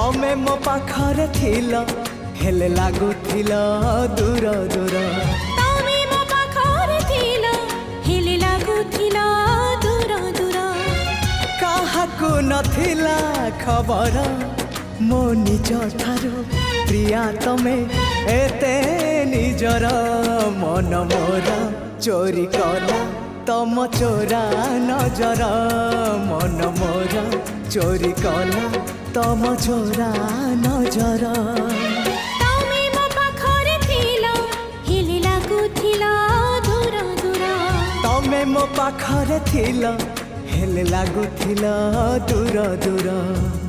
तमे मो पाखरे थिल हेले लागुथिल दूर दूर तमे मो पाखरे थिल हेले लागुथिल दूर दूर काहाकू नथिला खबर मो निज ठारू प्रिया तमे एते निजर मन मोर चोरी कला तम चोरा नजर मन मोर चोरी कला तम चोरा नजर तमे मो पाखरे थिल हेले लागुथिल दूर दूर तमे मो पाखरे थिल हेले लागुथिल दूर दूर।